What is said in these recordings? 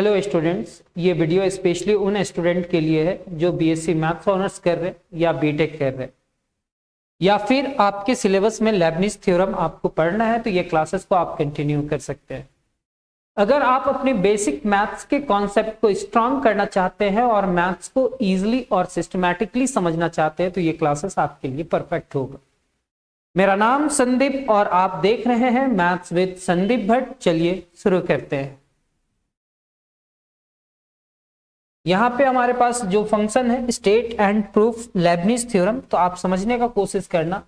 Hello students, ये video specially उन student के लिए है जो बीएससी मैथ्स ऑनर्स कर रहे हैं या बीटेक कर रहे हैं, या फिर आपके सिलेबस में लेबनिज थ्योरम आपको पढ़ना है तो ये क्लासेस को आप कंटिन्यू कर सकते हैं। अगर आप अपने बेसिक मैथ्स के कॉन्सेप्ट को स्ट्रांग करना चाहते हैं और मैथ्स को इजीली और सिस्टमैटिकली समझना चाहते हैं तो ये क्लासेस आपके लिए परफेक्ट होगा। मेरा नाम संदीप और आप देख रहे हैं मैथ्स विद संदीप भट्ट। चलिए शुरू करते हैं। यहाँ पे हमारे पास जो फंक्शन है state and proof Lebanese theorem, तो आप समझने का कोशिश करना।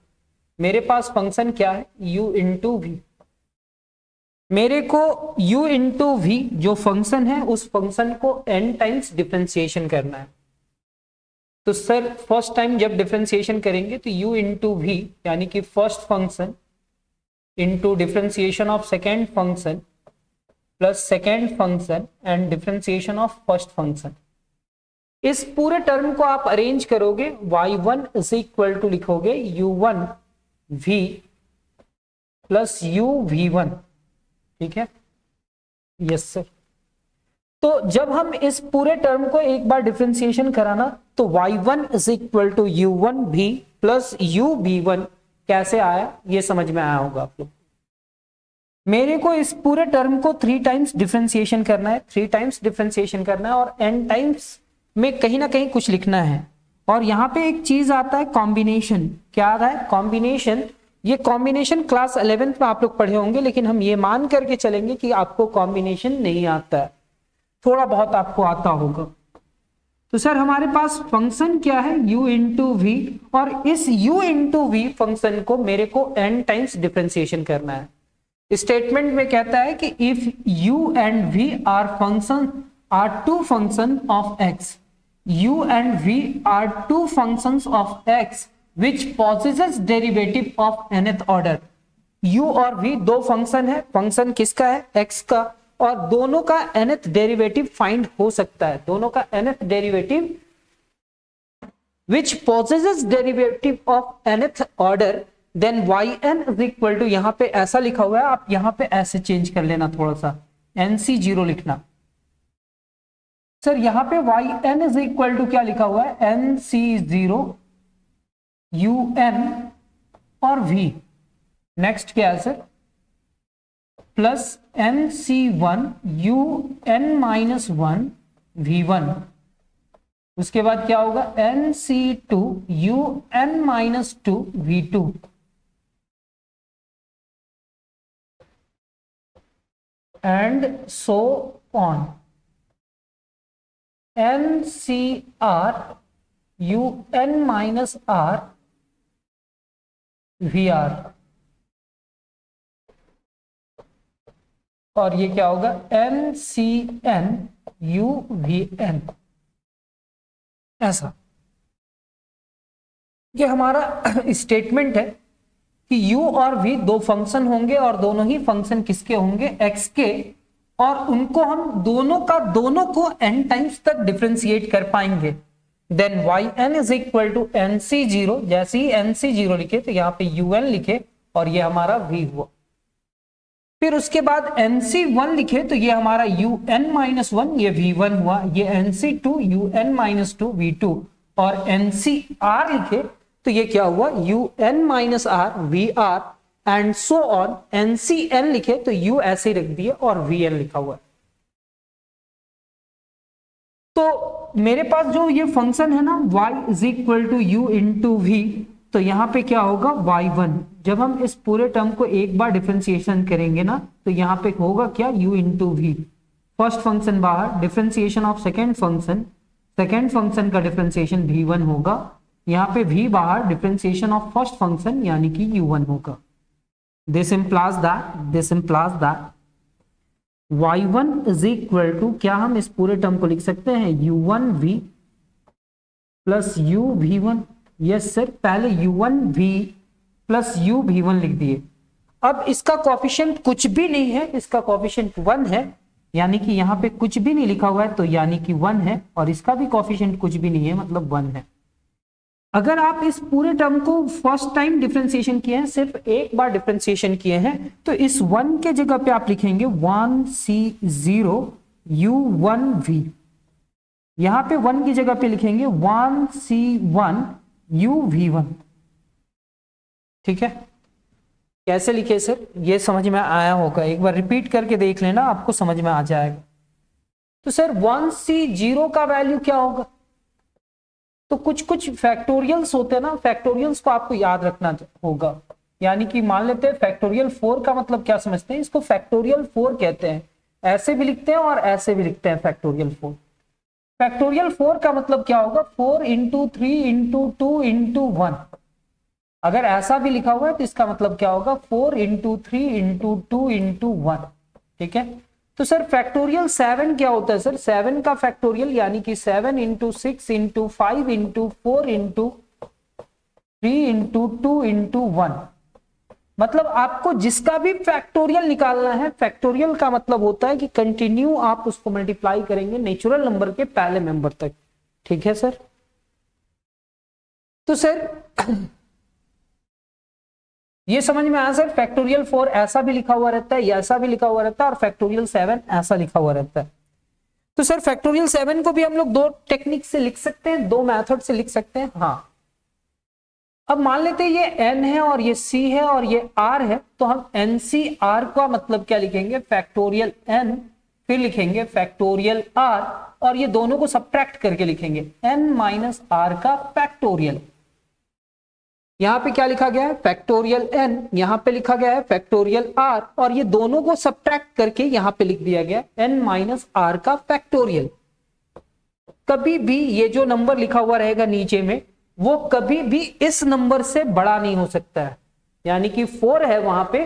मेरे पास फंक्शन क्या है, u इंटू वी। मेरे को u इंटू वी जो फंक्शन है उस फंक्शन को n टाइम्स डिफरेंशिएशन करना है। तो सर फर्स्ट टाइम जब डिफरेंशिएशन करेंगे तो u इंटू वी यानी कि first function into differentiation of second function plus second function and differentiation of first function. इस पूरे टर्म को आप अरेंज करोगे, y1 इज इक्वल टू लिखोगे u1 v प्लस uv1। ठीक है, यस सर। तो जब हम इस पूरे टर्म को एक बार डिफरेंशिएशन कराना तो y1 is equal to u1 v plus uv1 कैसे आया ये समझ में आया होगा आप लोग। मेरे को इस पूरे टर्म को 3 टाइम्स डिफरेंशिएशन करना है, 3 टाइम्स डिफरेंशिएशन करना है और n टाइम्स में कहीं ना कहीं कुछ लिखना है। और यहाँ पे एक चीज आता है कॉम्बिनेशन। क्या आता है? कॉम्बिनेशन। ये कॉम्बिनेशन क्लास 11th में आप लोग पढ़े होंगे, लेकिन हम ये मान करके चलेंगे कि आपको कॉम्बिनेशन नहीं आता है, थोड़ा बहुत आपको आता होगा। तो सर हमारे पास फंक्शन क्या है, u इंटू वी, और इस u इंटू वी फंक्शन को मेरे को n टाइम्स डिफरेंशिएशन करना है। स्टेटमेंट में कहता है कि if u and v are two function of x, u and v are two functions of x which possesses derivative of nth order। u और v दो फंक्शन है, फंक्शन किसका है? x का, और दोनों का nth डेरिवेटिव फाइंड हो सकता है, दोनों का nth derivative which possesses derivative of nth order then yn is equal to, यहां पे ऐसा लिखा हुआ है, आप यहां पे ऐसे चेंज कर लेना, थोड़ा सा nc0 लिखना। सर यहाँ पे yn इज इक्वल टू क्या लिखा हुआ है, nc0 un और v। नेक्स्ट क्या है sir, plus nc1 un minus 1 v1। उसके बाद क्या होगा, nc2 un minus 2 v2। And so on. NCR UN minus R VR, और ये क्या होगा, NCN UVN। ऐसा ये हमारा स्टेटमेंट है कि U और V दो फंक्शन होंगे और दोनों ही फंक्शन किसके होंगे, X के, और उनको हम दोनों को n टाइम्स तक डिफरेंशिएट कर पाएंगे। Then yn is equal to nc0, जैसे ही nc0 लिखे तो यहाँ पे un लिखे और ये हमारा v हुआ। फिर उसके बाद nc1 लिखे तो ये हमारा un माइनस 1, ये v1 हुआ। ये nc2 un माइनस 2 v2, और ncr लिखे तो ये क्या हुआ, un minus r vr, and so on. NCN लिखे तो U ऐसे ही रख दिए और VN लिखा हुआ है। तो मेरे पास जो ये फंक्शन है ना y is equal to u into v, तो यहां पे क्या होगा y1। जब हम इस पूरे टर्म को एक बार डिफरेंशिएशन करेंगे ना तो यहां पे होगा क्या, u into v. First function बाहर, डिफरेंशिएशन ऑफ सेकेंड फंक्शन का डिफरेंशिएशन v1 होगा। यहाँ पे v बाहर, डिफरेंशिएशन ऑफ फर्स्ट फंक्शन यानी कि u1 होगा। This implies that y1 is equal to, क्या हम इस पूरे टर्म को लिख सकते हैं, u1v plus uv1। Yes sir, पहले u1v प्लस uv1 लिख दिए। अब इसका कोफिशिएंट कुछ भी नहीं है, इसका कोफिशिएंट 1 है, यानी कि यहाँ पे कुछ भी नहीं लिखा हुआ है तो यानी कि 1 है, और इसका भी कोफिशिएंट कुछ भी नहीं है मतलब 1 है। अगर आप इस पूरे टर्म को फर्स्ट टाइम डिफरेंशिएशन किए हैं, सिर्फ एक बार डिफरेंशिएशन किए हैं, तो इस 1 के जगह पे आप लिखेंगे 1c0 u1v, यहां पे 1 की जगह पे लिखेंगे 1c1 uv1। ठीक है, कैसे लिखे सर, ये समझ में आया होगा, एक बार रिपीट करके देख लेना, आपको समझ में आ जाएगा। तो सर 1c0 का वैल्यू क्या होगा, तो कुछ कुछ फैक्टोरियल्स होते हैं ना, फैक्टोरियल्स को आपको याद रखना होगा। यानी कि मान लेते हैं फैक्टोरियल 4 का मतलब क्या समझते हैं, इसको फैक्टोरियल 4 कहते हैं, ऐसे भी लिखते हैं और ऐसे भी लिखते हैं फैक्टोरियल 4। फैक्टोरियल 4 का मतलब क्या होगा, 4 इंटू 3 इंटू 2 इंटू 1। अगर ऐसा भी लिखा हुआ है तो इसका मतलब क्या होगा, 4 इंटू 3 इंटू 2 इंटू 1। ठीक है, तो सर फैक्टोरियल 7 क्या होता है सर, 7 का फैक्टोरियल यानी कि 7 into 6 into 5 into 4 into 3 into 2 into 1। मतलब आपको जिसका भी फैक्टोरियल निकालना है, फैक्टोरियल का मतलब होता है कि कंटिन्यू आप उसको मल्टीप्लाई करेंगे नेचुरल नंबर के पहले मेंबर तक। ठीक है सर, तो सर ये समझ में आया सर, फैक्टोरियल 4 ऐसा भी लिखा हुआ रहता है, ऐसा भी लिखा हुआ रहता है, और फैक्टोरियल 7 ऐसा लिखा हुआ रहता है। तो सर फैक्टोरियल 7 को भी हम लोग दो टेक्निक से लिख सकते हैं, दो मेथड से लिख सकते हैं। हाँ, अब मान लेते हैं ये n है और ये c है और ये r है, तो हम NCR का मतलब क्या लिखेंगे, फैक्टोरियल n, फिर लिखेंगे फैक्टोरियल r, और ये दोनों को सब्ट्रैक्ट करके लिखेंगे n माइनस r का फैक्टोरियल। यहां पे क्या लिखा गया है, फैक्टोरियल n, यहां पे लिखा गया है फैक्टोरियल r, और ये दोनों को सब्ट्रैक्ट करके यहां पे लिख दिया गया n माइनस r का फैक्टोरियल। कभी भी ये जो नंबर लिखा हुआ रहेगा नीचे में, वो कभी भी इस नंबर से बड़ा नहीं हो सकता है। यानी कि 4 है वहां पे,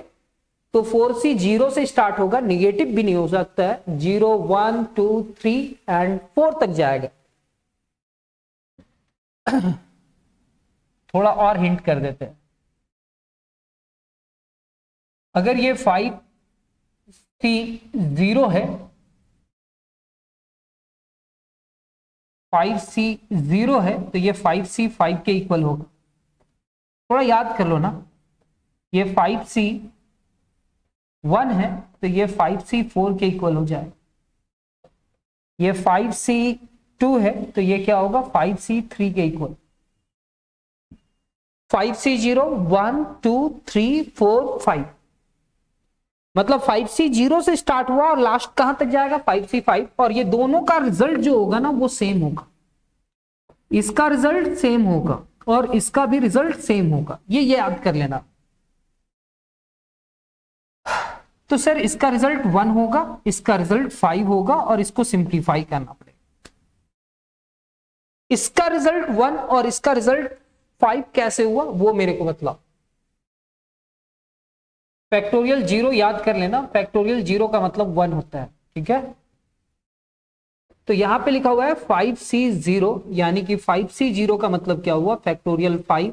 तो 4c 0 से स्टार्ट होगा, निगेटिव भी नहीं हो सकता है, 0 1 2 3 एंड 4 तक जाएगा। थोड़ा और हिंट कर देते हैं, अगर ये 5c 0 है, 5c 0 है, तो ये 5c 5 के इक्वल होगा। थोड़ा याद कर लो ना, ये 5c 1 है तो ये 5c 4 के इक्वल हो जाए, ये 5c 2 है तो ये क्या होगा, 5c 3 के इक्वल। 5c 0 1 2 3 4 5, मतलब 5c 0 से स्टार्ट हुआ और लास्ट कहां तक जाएगा, 5c 5, और ये दोनों का रिजल्ट जो होगा ना वो सेम होगा, इसका रिजल्ट सेम होगा और इसका भी रिजल्ट सेम होगा, ये याद कर लेना। तो सर इसका रिजल्ट 1 होगा, इसका रिजल्ट 5 होगा, और इसको सिंप्लीफाई करना पड़ेगा। इसका रिजल्ट 1 और इसका रिजल्ट 5 कैसे हुआ वो मेरे को बतलाओ। फैक्टोरियल 0 याद कर लेना, फैक्टोरियल 0 का मतलब 1 होता है। ठीक है, तो यहां पे लिखा हुआ है 5c 0, यानी कि 5c 0 का मतलब क्या हुआ, फैक्टोरियल 5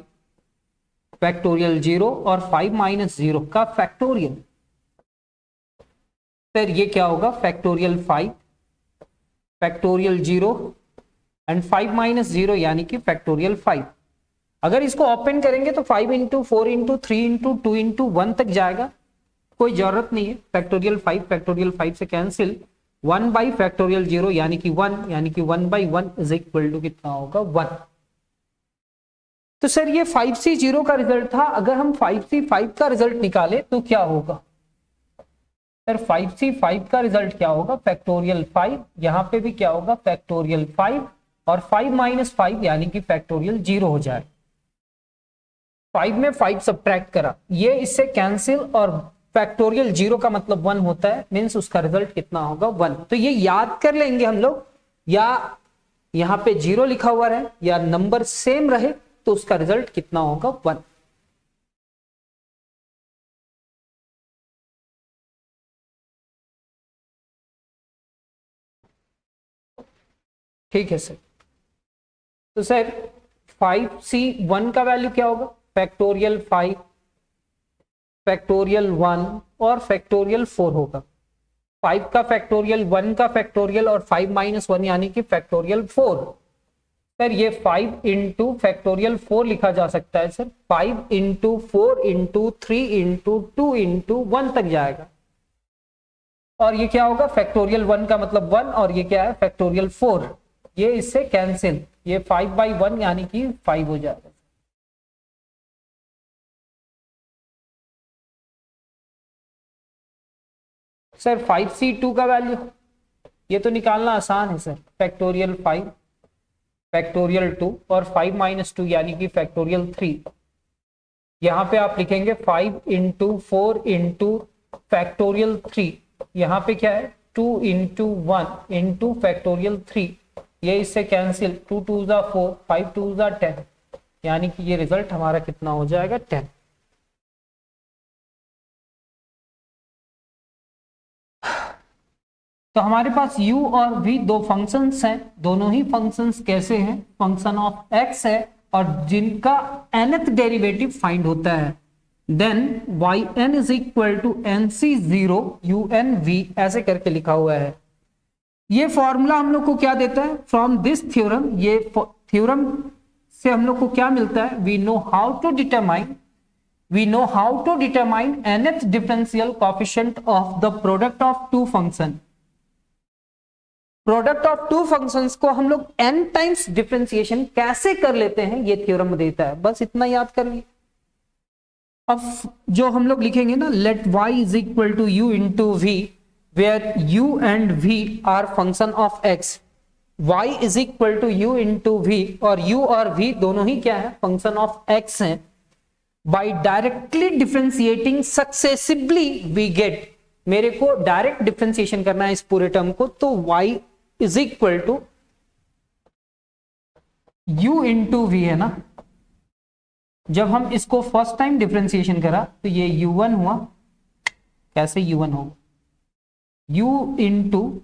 फैक्टोरियल 0 और 5 माइनस 0 का फैक्टोरियल। फिर ये क्या होगा, फैक्टोरियल 5 फैक्टोरियल 0 एंड 5 माइनस 0 यानी कि फैक्टोरियल 5। अगर इसको ओपन करेंगे तो 5 इंटू 4 इंटू 3 इंटू 2 इंटू 1 तक जाएगा, कोई जरूरत नहीं है, फैक्टोरियल 5 से कैंसिल, 1 बाई फैक्टोरियल 0 यानी कि 1, यानी कि 1 बाई 1 इज इक्वल टू कितना होगा, 1। तो सर ये 5c 0 का रिजल्ट था, अगर हम 5c 5 का रिजल्ट निकाले तो क्या होगा, सर 5c 5 का रिजल्ट क्या होगा, फैक्टोरियल 5, यहां पे भी क्या होगा, फैक्टोरियल 5, और 5 माइनस 5 यानी कि फैक्टोरियल 0 हो जाए। 5 में 5 सब्ट्रैक्ट करा, ये इससे कैंसिल, और फैक्टोरियल 0 का मतलब 1 होता है, मींस उसका रिजल्ट कितना होगा, 1। तो ये याद कर लेंगे हम लोग, या यहां पे 0 लिखा हुआ रहे या नंबर सेम रहे तो उसका रिजल्ट कितना होगा, 1। ठीक है सर, तो सर 5c 1 का वैल्यू क्या होगा, फैक्टोरियल 5 फैक्टोरियल 1 और फैक्टोरियल 4 होगा। 5 का फैक्टोरियल, 1 का फैक्टोरियल और 5 माइनस 1 यानी कि फैक्टोरियल 4। सर ये 5 इंटू फैक्टोरियल 4 लिखा जा सकता है sir, 5 into 4 into 3 into 2 into 1 तक जाएगा। और ये क्या होगा, फैक्टोरियल 1 का मतलब 1, और ये क्या है फैक्टोरियल 4, ये इससे कैंसिल, ये 5/1 यानी कि 5 हो जाएगा। सर 5C2 का वैल्यू ये तो निकालना आसान है सर, फैक्टोरियल 5 फैक्टोरियल 2 और 5 - 2 यानी कि फैक्टोरियल 3। यहाँ पे आप लिखेंगे 5 × 4 × फैक्टोरियल 3, यहाँ पे क्या है 2 × 1 × फैक्टोरियल 3, ये इससे कैंसिल, 2 × 2 = 4, 5 × 2 = 10, यानी कि ये रिजल्ट हमारा कितना हो जाएगा 10। तो हमारे पास u और v दो फंक्शंस हैं, दोनों ही फंक्शंस कैसे हैं, फंक्शन ऑफ x है और जिनका nth डेरिवेटिव फाइंड होता है। देन yn = nc0 unv ऐसे करके लिखा हुआ है। ये फॉर्मूला हम लोग को क्या देता है, फ्रॉम दिस थ्योरम, ये थ्योरम से हम लोग को क्या मिलता है, we know how to determine nth differential coefficient of the product of two function. Product of two functions को हम लोग n टाइम्स डिफरेंशिएशन कैसे कर लेते हैं, ये थ्योरम देता है, बस इतना याद कर लिए। अब जो हम लोग लिखेंगे ना, late y = u × v, where u and v are function of x, y = u × v, और u और v दोनों ही क्या है, फंक्शन ऑफ x हैं। By directly differentiating successively we get, मेरे को डायरेक्ट डिफरेंशिएशन करना है इस पूरे टर्म को, तो y = u × v है ना। जब हम इसको फर्स्ट टाइम डिफरेंशिएशन करा तो ये u1 हुआ, कैसे u1 होगा, u ×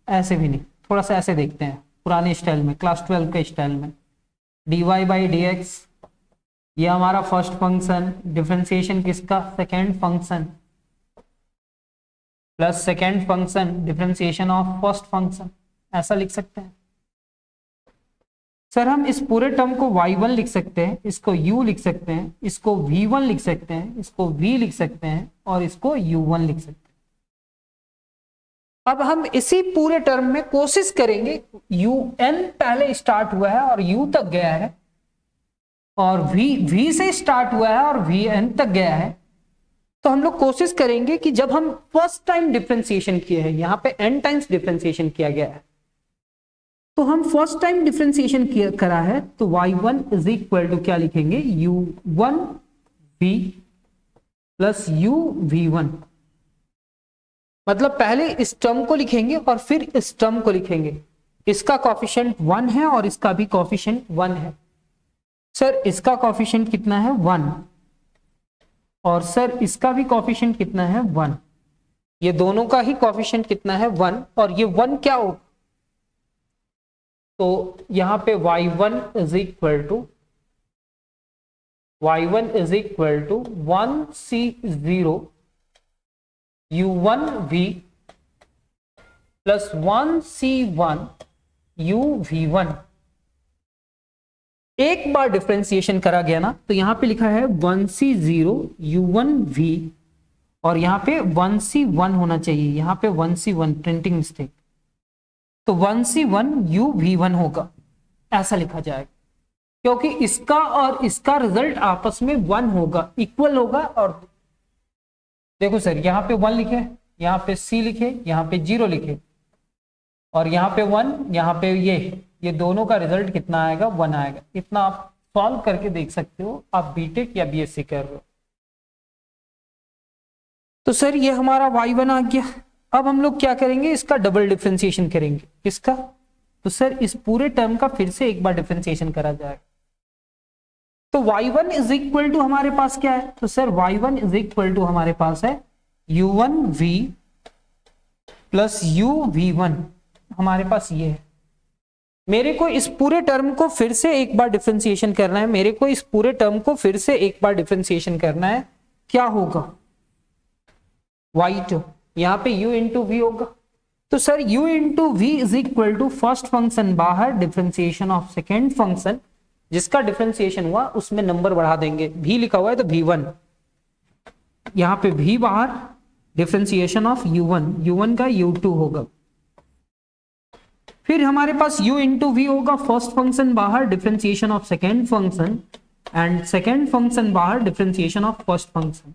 ऐसे भी नहीं, थोड़ा सा ऐसे देखते हैं पुराने स्टाइल में, क्लास 12 के स्टाइल में, dy/dx, ये हमारा फर्स्ट फंक्शन, डिफरेंशिएशन किसका, second function, plus second function differentiation of first function, ऐसा लिख सकते हैं। सर हम इस पूरे टर्म को y1 लिख सकते हैं, इसको u लिख सकते हैं, इसको v1 लिख सकते हैं, इसको v लिख सकते हैं और इसको u1 लिख सकते हैं। अब हम इसी पूरे टर्म में कोशिश करेंगे, un पहले स्टार्ट हुआ है और u तक गया है, और v से स्टार्ट हुआ है और vn तक गया है। तो हम लोग कोशिश करेंगे कि जब हम फर्स्ट टाइम डिफरेंशिएशन किए हैं, यहाँ पे n टाइम्स डिफरेंशिएशन किया गया है, तो हम फर्स्ट टाइम डिफरेंशिएशन करा है, तो y1 = क्या लिखेंगे, u1v + uv1, मतलब पहले इस टर्म को लिखेंगे और फिर इस टर्म को लिखेंगे। इसका कोएफिशिएंट 1 है और इसका भी कोएफिशिएंट 1 है। सर इसका कोएफिशिएंट कितना है, 1, और सर इसका भी कोएफिशिएंट कितना है, 1, ये दोनों का ही कोएफिशिएंट कितना है, 1, और ये 1 क्या हो, तो यहां पे y1 = 1c0 u1v + 1c1 uv1। एक बार डिफरेंशिएशन करा गया ना, तो यहां पे लिखा है 1c0 u1v, और यहां पे 1c1 होना चाहिए, यहां पे 1c1, प्रिंटिंग मिस्टेक, तो 1c1 uv1 होगा, ऐसा लिखा जाएगा, क्योंकि इसका और इसका रिजल्ट आपस में 1 होगा, इक्वल होगा। और देखो सर यहाँ पे 1 लिखे, यहाँ पे c लिखे, यहाँ पे 0 लिखे, और यहाँ पे 1, यहाँ पे ये दोनों का रिजल्ट कितना आएगा, 1 आएगा। इतना आप सॉल्व करके देख सकते हो, आप बीटेक या बीएससी कर रहे हो। तो सर ये हमारा y1 आ गया। अब हम लोग क्या करेंगे, इसका डबल डिफरेंशिएशन करेंगे। किसका, तो सर इस पूरे टर्म का फिर से एक बार डिफरेंशिएशन करा जाएगा। तो y1 = हमारे पास क्या है, तो सर y1 = हमारे पास है u1v + uv1, हमारे पास ये है। मेरे को इस पूरे टर्म को फिर से एक बार डिफरेंशिएशन करना है, मेरे को इस पूरे टर्म को फिर से एक बार डिफरेंशिएशन करना है। क्या होगा, y2, यहाँ पे u × v होगा। तो sir u × v = first function बाहर, डिफरेंशिएशन ऑफ सेकेंड फंक्शन, जिसका डिफरेंशिएशन हुआ उसमें नंबर बढ़ा देंगे, v लिखा हुआ है तो v1, यहाँ पे v बाहर, डिफरेंशिएशन ऑफ u1, u1 का u2 होगा। फिर हमारे पास u इंटू वी होगा, फर्स्ट फंक्शन बाहर, differentiation of second function, and second function बाहर, डिफरेंशिएशन ऑफ फर्स्ट फंक्शन।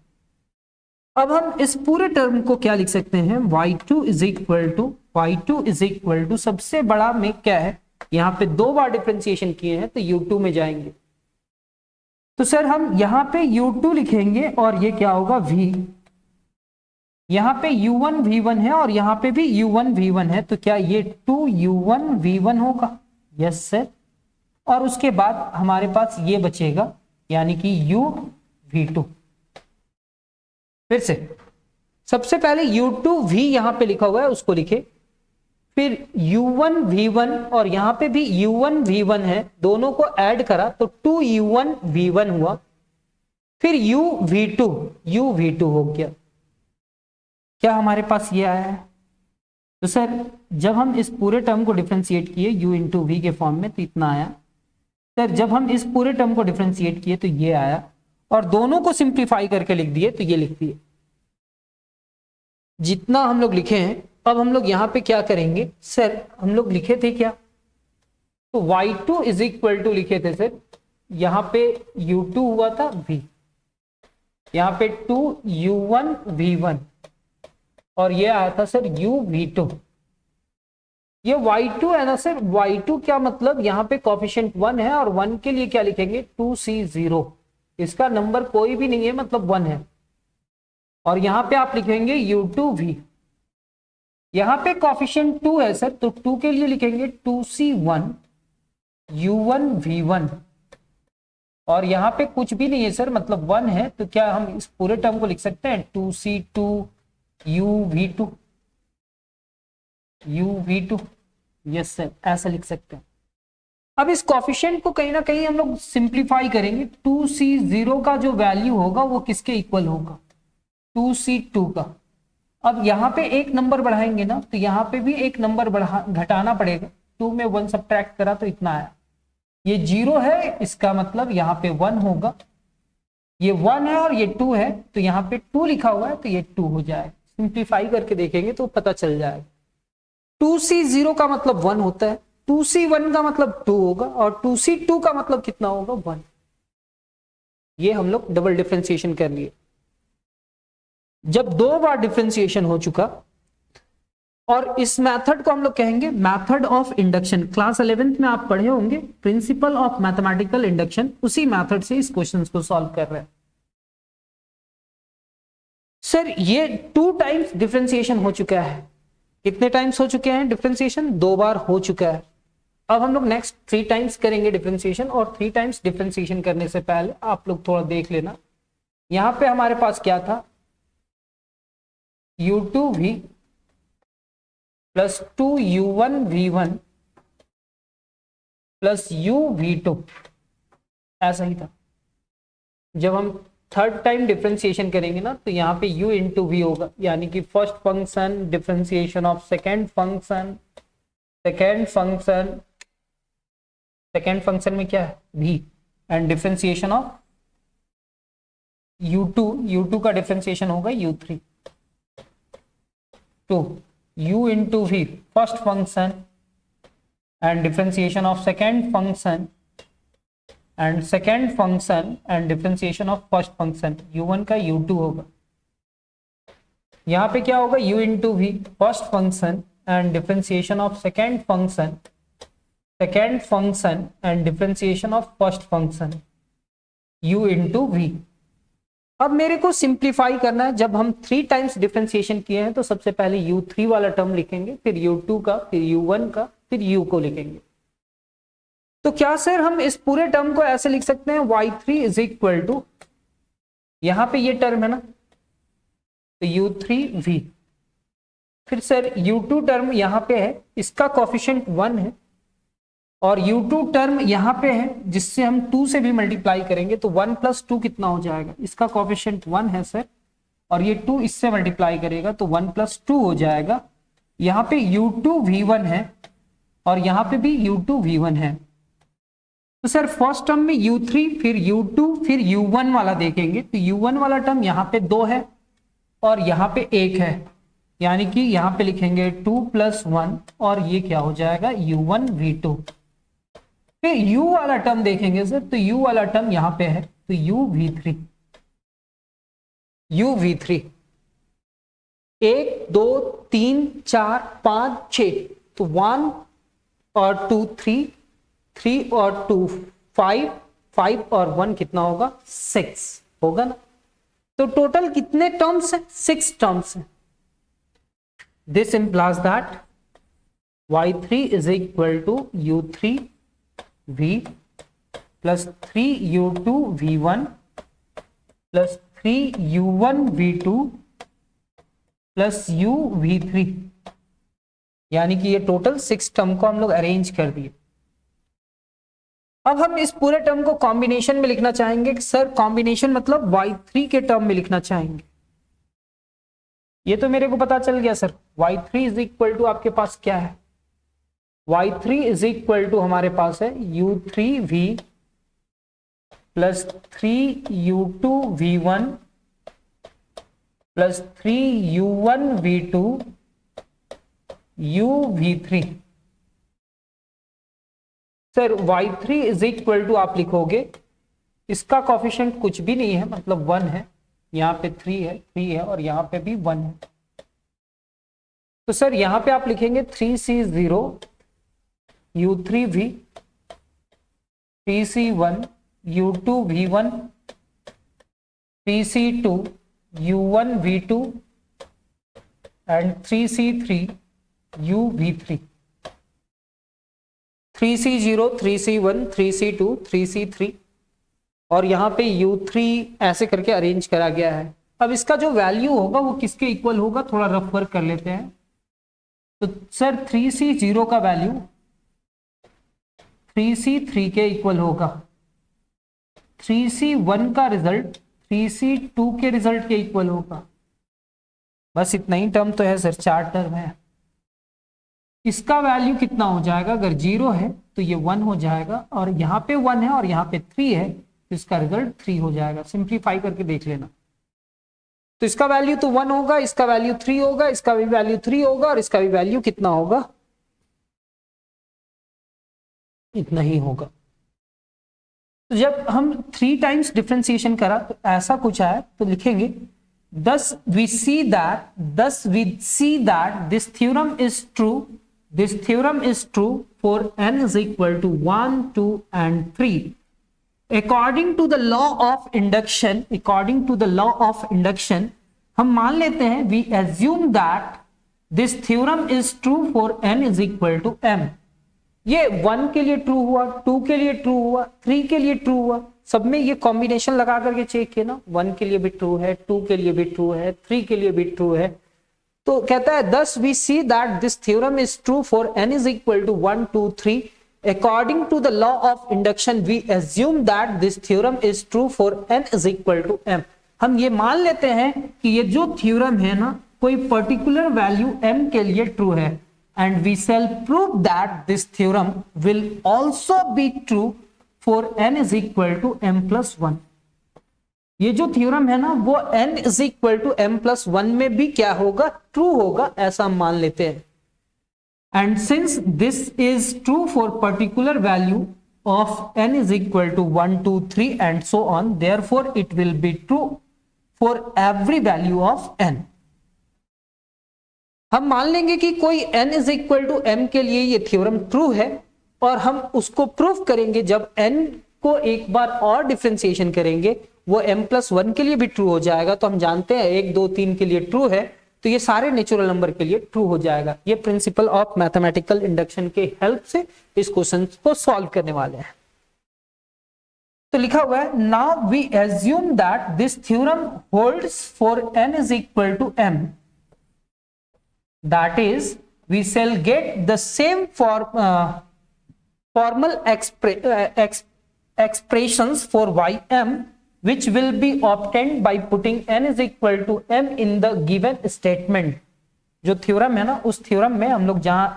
अब हम इस पूरे टर्म को क्या लिख सकते हैं, y2 इज इक्वल टू सबसे बड़ा में क्या है, यहाँ पे 2 बार डिफरेंशिएशन किए हैं तो u2 में जाएंगे, तो सर हम यहाँ पे u2 लिखेंगे और ये क्या होगा v, यहाँ पे u1 v1 है और यहाँ पे भी u1 v1 है, तो क्या ये 2u1 v1 होगा, यस सर। और उसके बाद हमारे पास ये बचेगा यानी कि u v2। फिर से सबसे पहले u2 v यहाँ पे लिखा हुआ है उसको लिखे, फिर u1 v1 और यहाँ पे भी u1 v1 है, दोनों को ऐड करा तो 2u1 v1 हुआ, फिर u v2 हो गया। क्या हमारे पास ये आया है, तो सर जब हम इस पूरे टर्म को डिफरेंशिएट किए u इंटू वी के फॉर्म में तो इतना आया। सर जब हम इस पूरे टर्म को डिफरेंशिएट किए तो ये आया, और दोनों को सिंप्लीफाई करके लिख दिए तो ये लिख दिए। जितना हम लोग लिखे हैं अब हम लोग यहाँ पे क्या करेंगे, सर हम लोग लिखे थे क्या, तो y2 इज इक्वल टू लिखे थे सर, यहाँ पे u2 हुआ था v, यहाँ पे 2u1 v1 और ये आया था सर u v2। ये y2 है ना सर, y2 क्या मतलब, यहाँ पे कोफिशिएंट 1 है और 1 के लिए क्या लिखेंगे 2c0, इसका नंबर कोई भी नहीं है मतलब 1 है, और यहाँ पे आप लिखेंगे u2v, यहाँ पे कोफिशिएंट 2 है सर तो 2 के लिए लिखेंगे 2c1 u1 v1, और यहाँ पे कुछ भी नहीं है सर मतलब 1 है, तो क्या हम इस पूरे टर्म को लिख सकते हैं 2c2 u v2, yes sir ऐसा लिख सकते हैं। अब इस कोफिशिएंट को कहीं ना कहीं हम लोग सिंप्लीफाई करेंगे, 2c0 का जो वैल्यू होगा वो किसके इक्वल होगा, 2c2 का। अब यहाँ पे एक नंबर बढ़ाएंगे ना तो यहाँ पे भी एक नंबर घटाना पड़ेगा, 2 में 1 सब्ट्रैक्ट करा तो इतना आया, ये 0 है इसका मतलब यहाँ पे 1 होगा, ये 1 है और ये 2 है तो यहाँ पे 2 लिखा हुआ है तो ये 2 हो जाएगा। सिंप्लीफाई करके देखेंगे तो पता चल जाएगा, 2c0 का मतलब 1 होता है, 2c1 का मतलब 2 होगा और 2c2 का मतलब कितना होगा 1। ये हम लोग डबल डिफरेंशिएशन कर लिए। जब 2 बार डिफरेंशिएशन हो चुका और इस मेथड को हम लोग कहेंगे method of induction. Class 11th में आप पढ़े होंगे प्रिंसिपल ऑफ मैथमेटिकल इंडक्शन, उसी मेथड से इस क्वेश्चन को सॉल्व कर रहे हैं। सर ये 2 टाइम्स डिफरेंशिएशन हो चुका है, कितने टाइम्स हो चुके हैं डिफरेंशिएशन, 2 बार हो चुका है। अब हम लोग नेक्स्ट 3 टाइम्स करेंगे डिफरेंशिएशन, और 3 टाइम्स डिफरेंशिएशन करने से पहले आप लोग थोड़ा देख लेना, यहां पे हमारे पास क्या था u2v plus 2u1 v1 plus u v2, ऐसा ही था। जब हम 3rd टाइम डिफरेंशिएशन करेंगे ना तो यहाँ पे u इंटू वी होगा, यानी कि first function differentiation of second function, second function में क्या है v, and differentiation of u2 का डिफरेंशिएशन होगा u3, तो u into v first function and differentiation of second function and second function and differentiation of first function, u1 का u2 होगा। यहाँ पे क्या होगा u into v first function and differentiation of second function and differentiation of first function, u into v. अब मेरे को simplify करना है, जब हम 3 टाइम्स डिफरेंशिएशन किए हैं तो सबसे पहले u3 वाला टर्म लिखेंगे, फिर u2 का, फिर u1 का, फिर u को लिखेंगे। तो क्या सर हम इस पूरे टर्म को ऐसे लिख सकते हैं y3 इज इक्वल टू, यहां पे ये टर्म है ना तो u3v, फिर सर u2 टर्म यहां पे है, इसका कोफिशिएंट 1 है, और u2 टर्म यहां पे है जिससे हम 2 से भी मल्टीप्लाई करेंगे तो 1 प्लस 2 कितना हो जाएगा, इसका कोफिशिएंट 1 है सर, और ये 2 इससे मल्टीप्लाई करेगा तो 1 प्लस 2 हो जाएगा। यहाँ पे u2v1 है और यहाँ पे भी u2v1 है, तो सर फर्स्ट टर्म में u3 फिर u2 फिर u1 वाला देखेंगे, तो u1 वाला टर्म यहाँ पे 2 है और यहाँ पे 1 है, यानी कि यहाँ पे लिखेंगे 2 + 1 और ये क्या हो जाएगा u1 v2। फिर u वाला टर्म देखेंगे सर, तो u वाला टर्म यहाँ पे है, तो u v3 1 2 3 4 5 6, तो 1 और 2 3, 3 और 2 5, 5 और 1 कितना होगा 6 होगा ना। तो टोटल कितने टर्म्स हैं 6 टर्म्स हैं। This implies that y3 is equal to u3 v plus 3u2 v1 plus 3u1 v2 plus u v3, यानी कि ये टोटल 6 टर्म को हम लोग अरेंज कर दिए। अब हम इस पूरे टर्म को कॉम्बिनेशन में लिखना चाहेंगे। सर कॉम्बिनेशन मतलब y3 के टर्म में लिखना चाहेंगे। ये तो मेरे को पता चल गया sir, y3 is equal to आपके पास क्या है, y3 इज इक्वल टू हमारे पास है u3v plus 3u2 v1 plus 3u1 v2 u v3। Sir y3 is equal to आप लिखोगे, इसका कोफिशिएंट कुछ भी नहीं है, मतलब 1 है, यहाँ पे 3 है और यहाँ पे भी 1 है। तो सर यहाँ पे आप लिखेंगे 3c0 u3v 3c1 u2v1 3c2 u1v2 and 3c3 uv3। 3c0 3c1 3c2 3c3 और यहाँ पे u3 ऐसे करके अरेंज करा गया है। अब इसका जो वैल्यू होगा वो किसके इक्वल होगा, थोड़ा रफ वर्क कर लेते हैं। तो सर 3c0 का वैल्यू 3c3 के इक्वल होगा, 3c1 का रिजल्ट 3c2 के रिजल्ट के इक्वल होगा। बस इतना ही टर्म तो है सर, 4 टर्म है। इसका वैल्यू कितना हो जाएगा, अगर 0 है तो ये 1 हो जाएगा, और यहाँ पे 1 है और यहाँ पे 3 है, तो इसका रिजल्ट 3 हो जाएगा। सिंप्लीफाई करके देख लेना। तो इसका वैल्यू तो 1 होगा, इसका वैल्यू 3 होगा, इसका भी वैल्यू 3 होगा, और इसका भी वैल्यू कितना होगा, इतना ही होगा। तो जब हम 3 टाइम्स डिफरेंशिएशन करा तो ऐसा कुछ आया, तो लिखेंगे thus we see that this theorem is true for n is equal to 1 2 and 3 according to the law of induction। हम मान लेते हैं, we assume that this theorem is true for n is equal to m। ये 1 के लिए true हुआ, 2 के लिए ट्रू हुआ, 3 के लिए ट्रू हुआ, सब में ये कॉम्बिनेशन लगा करके चेक किया ना, 1 के लिए भी ट्रू है, 2 के लिए भी ट्रू है, 3 के लिए भी ट्रू है। तो कहता है thus we see that this theorem is true for n is equal to 1 2 3 according to the law of induction we assume that this theorem is true for n is equal to m। हम ये मान लेते हैं कि ये जो theorem है ना, कोई पर्टिकुलर वैल्यू m के लिए ट्रू है, and we shall prove that this theorem will also be true for n is equal to m plus 1। ये जो थ्योरम है ना, वो n is equal to m plus 1 में भी क्या होगा, ट्रू होगा, ऐसा हम मान लेते हैं। and since this is true for particular value of n is equal to 1 2 3 and so on, therefore it will be true for every value of n। हम मान लेंगे कि कोई n is equal to m के लिए ये theorem true है, और हम उसको प्रूफ करेंगे जब n को एक बार और डिफरेंशिएशन करेंगे, वो m प्लस 1 के लिए भी ट्रू हो जाएगा। तो हम जानते हैं 1 2 3 के लिए ट्रू है, तो ये सारे नेचुरल नंबर के लिए ट्रू हो जाएगा। ये प्रिंसिपल ऑफ मैथमेटिकल इंडक्शन के हेल्प से इस क्वेश्चन को सॉल्व करने वाले हैं। तो लिखा हुआ है now we assume that this theorem holds for n is equal to m। That is, we shall get the same formal expressions for ym, which will be obtained by putting n is equal to m in the given statement। जो theorem है ना, उस theorem में हम लोग जहां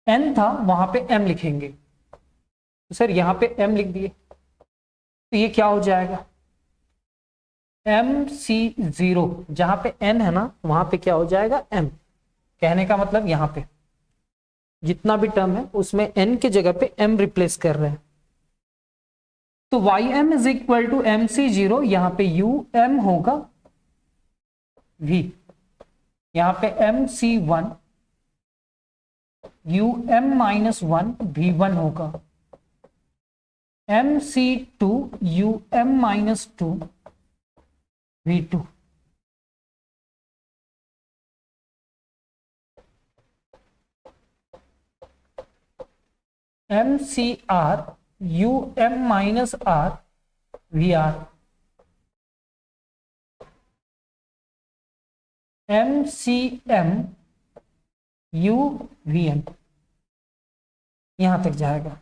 n था वहां पे m लिखेंगे। तो सर यहां पे m लिख दिए, तो ये क्या हो जाएगा, एम सी जीरो, जहां पे एन है ना वहां पे क्या हो जाएगा एम। कहने का मतलब यहां पे जितना भी टर्म है उसमें एन के जगह पे एम रिप्लेस कर रहे हैं। तो Y M is equal to M C zero, यहां पे यू एम होगा वी, यहां पे M C one U M minus one V one होगा, M C two U M minus two V two. M C R U M minus R V R, M C M U V M, यहां तक जाएगा।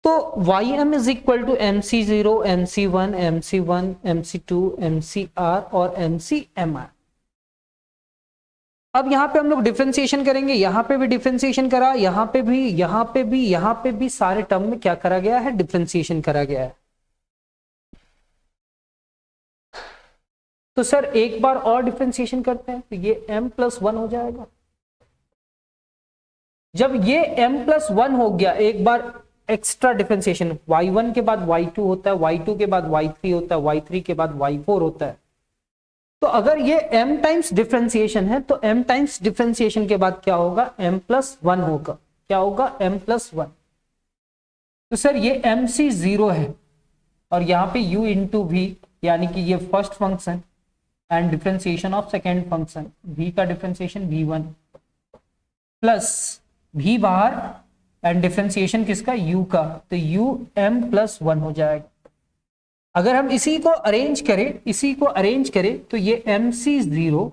तो Y M is equal to M C zero, M C one, M C one, M C two, M C are और m C m r. अब यहां पे हम लोग डिफरेंशिएशन करेंगे, यहां पे भी डिफरेंशिएशन करा, यहां पे भी, यहां पे भी, यहां पे भी, सारे टर्म में क्या करा गया है, डिफरेंशिएशन करा गया है। तो सर एक बार और डिफरेंशिएशन करते हैं, तो ये m प्लस वन हो जाएगा। जब ये m प्लस वन हो गया, एक बार एक्स्ट्रा डिफरेंशिएशन, y1 के बाद y2 होता है, y2 के बाद y3 होता है, y3 के बाद y4 होता है। तो अगर ये m टाइम्स डिफरेंशिएशन है तो m टाइम्स डिफरेंशिएशन के बाद क्या होगा, m प्लस वन होगा। क्या होगा, m प्लस वन। तो सर ये एम सी जीरो है और यहां पे u इंटू वी, यानी कि ये first function and differentiation of second function, v का डिफरेंशिएशन v1 प्लस v बाहर एंड डिफरेंशिएशन किसका, u का, तो u m प्लस वन हो जाएगा। अगर हम इसी को अरेंज करें, इसी को अरेंज करें तो ये एम सी जीरो,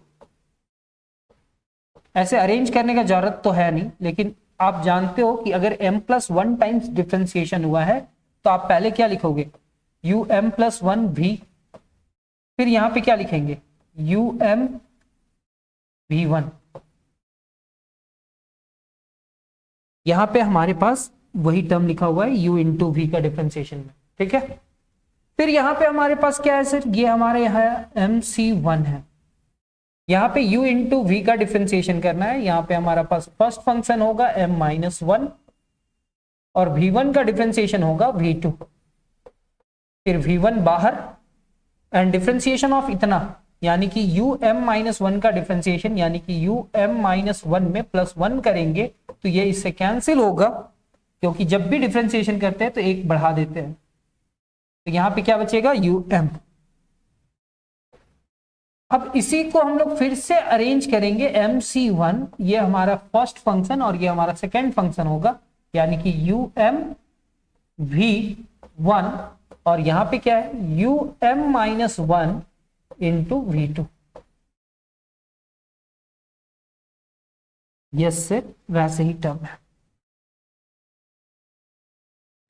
ऐसे अरेंज करने का जरूरत तो है नहीं, लेकिन आप जानते हो कि अगर m plus one times differentiation हुआ है तो आप पहले क्या लिखोगे, u m plus one v, फिर यहां पे क्या लिखेंगे, u m v वन। यहां पे हमारे पास वही टर्म लिखा हुआ है u इंटू वी का डिफरेंशिएशन में, ठीक है। फिर यहां पे हमारे पास क्या है सर, ये हमारे यहाँ एम सी वन है, यहाँ पे u इंटू वी का डिफरेंशिएशन करना है। यहाँ पे हमारा पास फर्स्ट फंक्शन होगा m माइनस वन और v1 का डिफरेंशिएशन होगा v2, फिर v1 बाहर एंड डिफरेंशिएशन ऑफ इतना, यानी कि u m माइनस वन का डिफरेंशिएशन, यानी कि u m माइनस वन में प्लस वन करेंगे तो ये इससे कैंसिल होगा, क्योंकि जब भी डिफरेंशिएशन करते हैं तो एक बढ़ा देते हैं। तो यहां पे क्या बचेगा, u m। अब इसी को हम लोग फिर से अरेंज करेंगे, एम सी वन ये हमारा फर्स्ट फंक्शन और ये हमारा सेकेंड फंक्शन होगा, यानी कि u m v वन, और यहां पे क्या है, u m minus one into v two. Yes sir, वैसे ही टर्म है।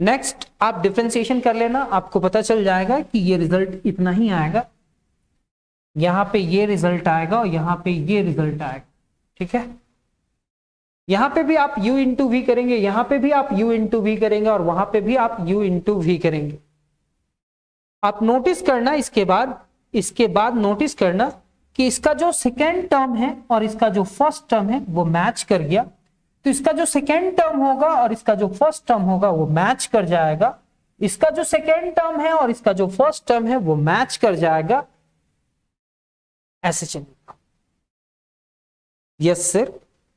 नेक्स्ट आप डिफरेंशिएशन कर लेना, आपको पता चल जाएगा कि ये रिजल्ट इतना ही आएगा, यहां पे ये रिजल्ट आएगा और यहां पे ये रिजल्ट आएगा, ठीक है। यहां पे भी आप u इंटू वी करेंगे, यहां पे भी आप u इंटू वी करेंगे और वहां पे भी आप u इंटू वी करेंगे। आप नोटिस करना इसके बाद नोटिस करना कि इसका जो सेकेंड टर्म है और इसका जो फर्स्ट टर्म है वो मैच कर गया। तो इसका जो सेकेंड टर्म होगा और इसका जो फर्स्ट टर्म होगा वो मैच कर जाएगा, इसका जो सेकेंड टर्म है और इसका जो फर्स्ट टर्म है वो मैच कर जाएगा, ऐसे चलेगा। यस सर,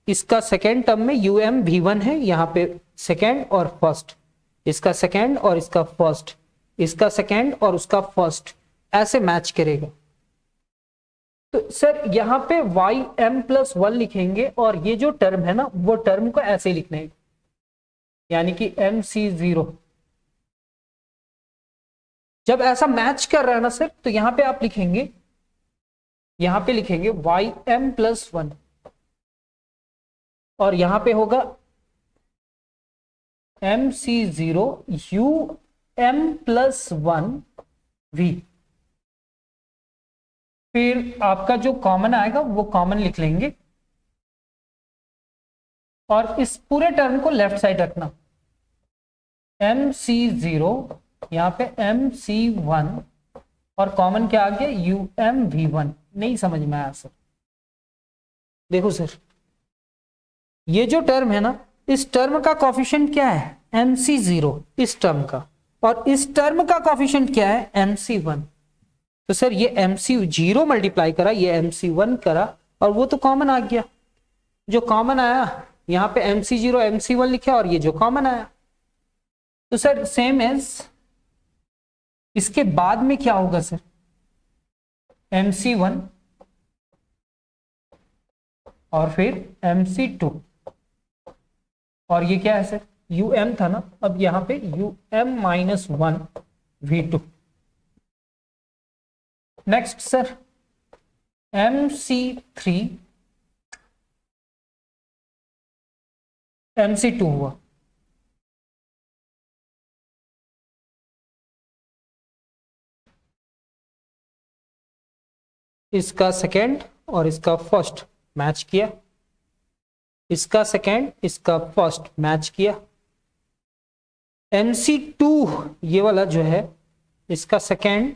इसका सेकेंड टर्म में u m v वन है, यहां पे सेकेंड और फर्स्ट, इसका सेकेंड और इसका फर्स्ट, इसका सेकेंड और उसका फर्स्ट, ऐसे मैच करेगा। तो सर यहां पे वाई एम प्लस वन लिखेंगे और ये जो टर्म है ना वो टर्म को ऐसे लिखना है, यानी कि एम सी जीरो। जब ऐसा मैच कर रहा है ना सर, तो यहां पे आप लिखेंगे, यहां पे लिखेंगे वाई एम प्लस वन और यहां पे होगा M C zero u m plus one v. फिर आपका जो कॉमन आएगा वो कॉमन लिख लेंगे और इस पूरे टर्म को लेफ्ट साइड रखना, एम सी जीरो, यहां पे एम सी वन और कॉमन क्या आ गया UmV1। नहीं समझ में आया सर। देखो सर, ये जो टर्म है ना, इस टर्म का कोफिशिएंट क्या है MC0 इस टर्म का, और इस टर्म का कोफिशिएंट क्या है MC1। तो सर ये MC0 मल्टीप्लाई करा, ये MC1 करा, और वो तो कॉमन आ गया। जो कॉमन आया यहाँ पे MC0 MC1 लिखा और ये जो कॉमन आया। तो सर सेम एज इसके बाद में क्या होगा सर, MC1 और फिर MC2, और ये क्या है सर UM था ना, अब यहाँ पे UM-1V2। Next sir MC3 MC2 हुआ। इसका सेकेंड और इसका फर्स्ट मैच किया, इसका सेकेंड इसका फर्स्ट मैच किया। MC2 ये वाला जो है इसका सेकेंड,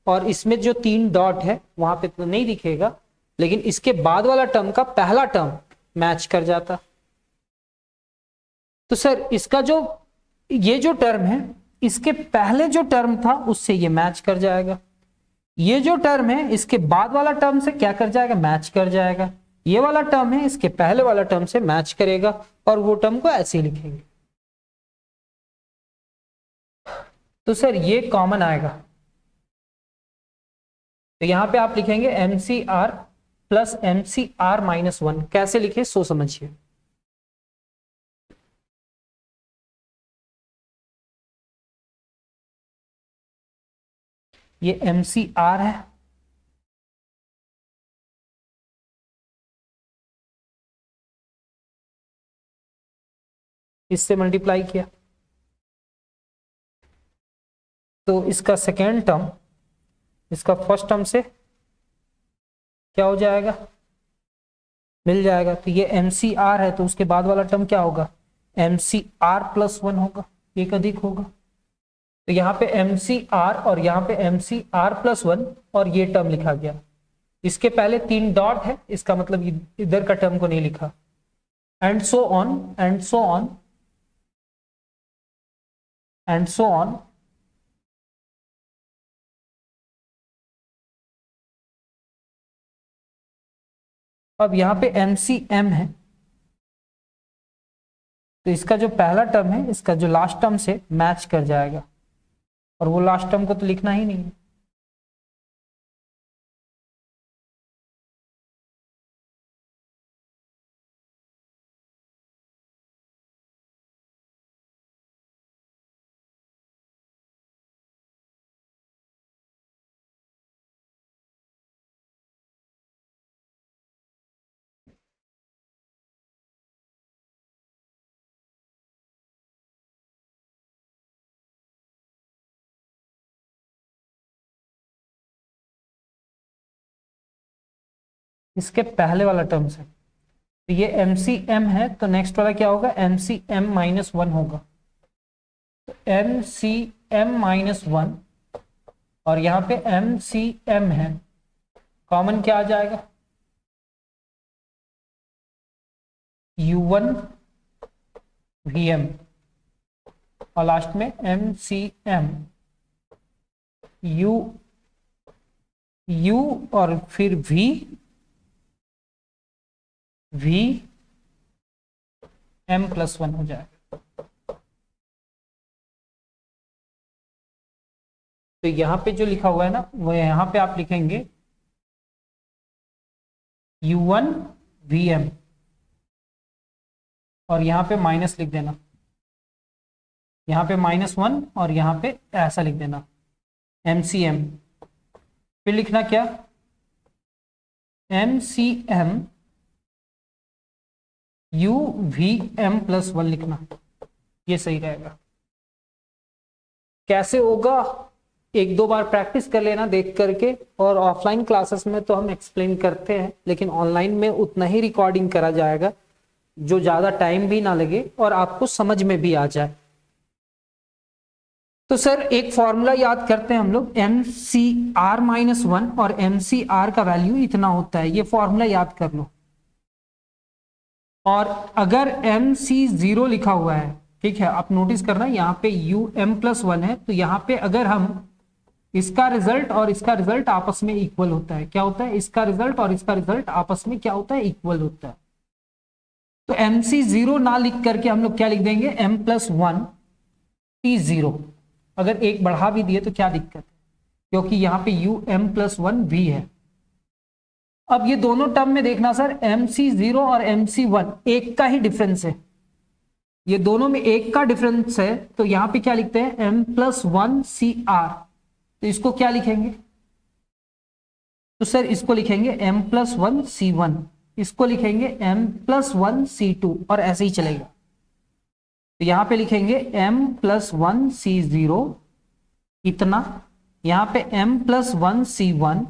और इसमें जो 3 डॉट है वहां पे तो नहीं दिखेगा, लेकिन इसके बाद वाला टर्म का पहला टर्म मैच कर जाता। तो सर इसका जो ये जो टर्म है इसके पहले जो टर्म था उससे ये मैच कर जाएगा, ये जो टर्म है इसके बाद वाला टर्म से क्या कर जाएगा, मैच कर जाएगा। ये वाला टर्म है इसके पहले वाला टर्म से मैच करेगा, और वो टर्म को ऐसे ही लिखेंगे। तो सर ये कॉमन आएगा, तो यहां पे आप लिखेंगे MCR प्लस MCR-1। कैसे लिखे सो समझिए। ये MCR है, इससे मल्टीप्लाई किया, तो इसका सेकेंड टर्म इसका फर्स्ट टर्म से क्या हो जाएगा, मिल जाएगा। तो ये MCR है, तो उसके बाद वाला टर्म क्या होगा, MCR+1 होगा, एक अधिक होगा। तो यहाँ पे MCR और यहाँ पे MCR+1, और ये टर्म लिखा गया। इसके पहले 3 डॉट है, इसका मतलब इधर का टर्म को नहीं लिखा। And so on and so on and so on. अब यहाँ पे MCM है, तो इसका जो पहला टर्म है इसका जो लास्ट टर्म से मैच कर जाएगा, और वो लास्ट टर्म को तो लिखना ही नहीं है। इसके पहले वाला टर्म से, तो ये MCM है, तो नेक्स्ट वाला क्या होगा, MCM-1 होगा। तो MCM-1 और यहाँ पे MCM है, कॉमन क्या आ जाएगा, U1VM, और लास्ट में MCM U और फिर VM+1 हो जाएगा। तो यहां पे जो लिखा हुआ है ना, वो यहां पे आप लिखेंगे U1VM, और यहां पे माइनस लिख देना, यहां पे -1, और यहां पे ऐसा लिख देना MCM। फिर लिखना क्या, MCM UVM+1 लिखना, ये सही रहेगा। कैसे होगा, 1-2 बार प्रैक्टिस कर लेना देख करके, और ऑफलाइन क्लासेस में तो हम एक्सप्लेन करते हैं, लेकिन ऑनलाइन में उतना ही रिकॉर्डिंग करा जाएगा जो ज़्यादा टाइम भी ना लगे और आपको समझ में भी आ जाए। तो सर एक फॉर्मूला याद करते हैं हम लोग, m C r minus one और एम सी आर का वैल्यू इतना होता है, ये फॉर्मूला याद कर लो। और अगर एम सी जीरो लिखा हुआ है, ठीक है, आप नोटिस करना यहाँ पे यू एम प्लस वन है, तो यहाँ पे अगर हम इसका रिजल्ट और इसका रिजल्ट आपस में इक्वल होता है, क्या होता है, इसका रिजल्ट और इसका रिजल्ट आपस में क्या होता है, इक्वल होता है। तो एम सी जीरो ना लिख करके हम लोग क्या लिख देंगे, m plus one t zero. अगर एक बढ़ा भी दिए तो क्या दिक्कत है, क्योंकि यहाँ पे यू एम प्लस वन भी है। अब ये दोनों टर्म में देखना सर, एम सी जीरो और एम सी वन एक का ही डिफरेंस है, ये दोनों में एक का डिफरेंस है, तो यहां पे क्या लिखते हैं, M plus one C R. तो इसको क्या लिखेंगे, तो सर इसको लिखेंगे M plus one C one, इसको लिखेंगे M plus one C two, और ऐसे ही चलेगा। तो यहां पे लिखेंगे M plus one C zero इतना, यहां पे M plus one C one,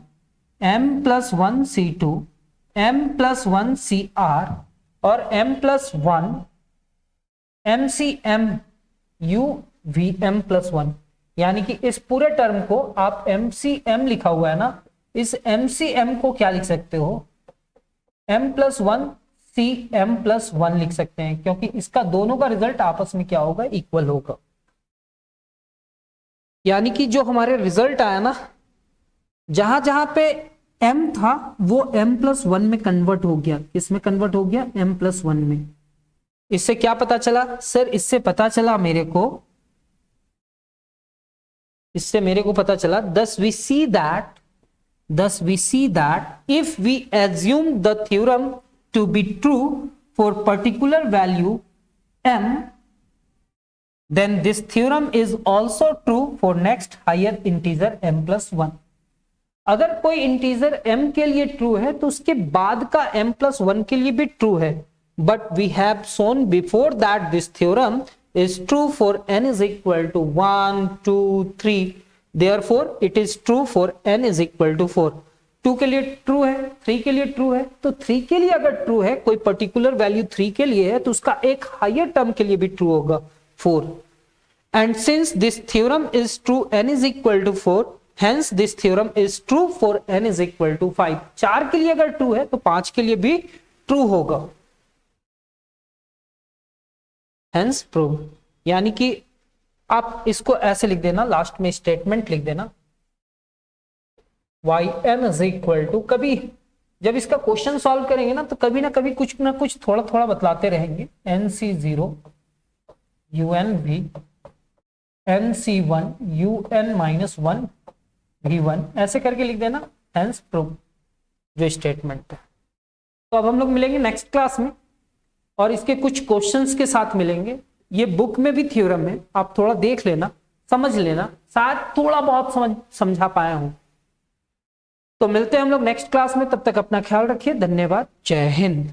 M plus one C two, M plus one C are, और M plus one M C M U V M plus one. यानी कि इस पूरे term को आप एम सी एम लिखा हुआ है ना, इस एम सी एम को क्या लिख सकते हो, m plus one C m plus one लिख सकते हैं, क्योंकि इसका दोनों का रिजल्ट आपस में क्या होगा, इक्वल होगा। यानी कि जो हमारे रिजल्ट आया ना, जहां जहां पे m था वो m प्लस वन में कन्वर्ट हो गया, किसमें कन्वर्ट हो गया, m प्लस वन में। इससे क्या पता चला सर, इससे पता चला मेरे को, इससे मेरे को पता चला, thus we see that if we assume the theorem to be true for particular value m, then this theorem is also true for next higher integer m plus one. अगर कोई इंटीजर m के लिए true है तो उसके बाद का m plus one के लिए भी ट्रू है, but we have shown before that this theorem is true for n is equal to 1, 2, 3, therefore it is true for n is equal to 4। 2 के लिए ट्रू है, 3 के लिए ट्रू है, तो 3 के लिए अगर ट्रू है, कोई पर्टिकुलर वैल्यू 3 के लिए है, तो उसका एक हायर टर्म के लिए भी ट्रू होगा 4। and since this theorem is true n is equal to 4, hence this theorem is true for n is equal to 5। 4 के लिए अगर ट्रू है तो 5 के लिए भी ट्रू होगा, hence prove। यानी कि आप इसको ऐसे लिख देना, लास्ट में स्टेटमेंट लिख देना, yn is equal to, कभी जब इसका क्वेश्चन सॉल्व करेंगे ना, तो कभी ना कभी कुछ ना कुछ थोड़ा थोड़ा बतलाते रहेंगे, nc0 un v nc1 un minus one v1, ऐसे करके लिख देना, hence prove जो स्टेटमेंट है। तो अब हम लोग मिलेंगे नेक्स्ट क्लास में और इसके कुछ क्वेश्चंस के साथ मिलेंगे। ये बुक में भी थ्योरम है, आप थोड़ा देख लेना, समझ लेना, शायद थोड़ा बहुत समझा पाया हूं। तो मिलते हैं हम लोग नेक्स्ट क्लास में, तब तक अपना ख्याल रखिए, धन्यवाद, जय हिंद।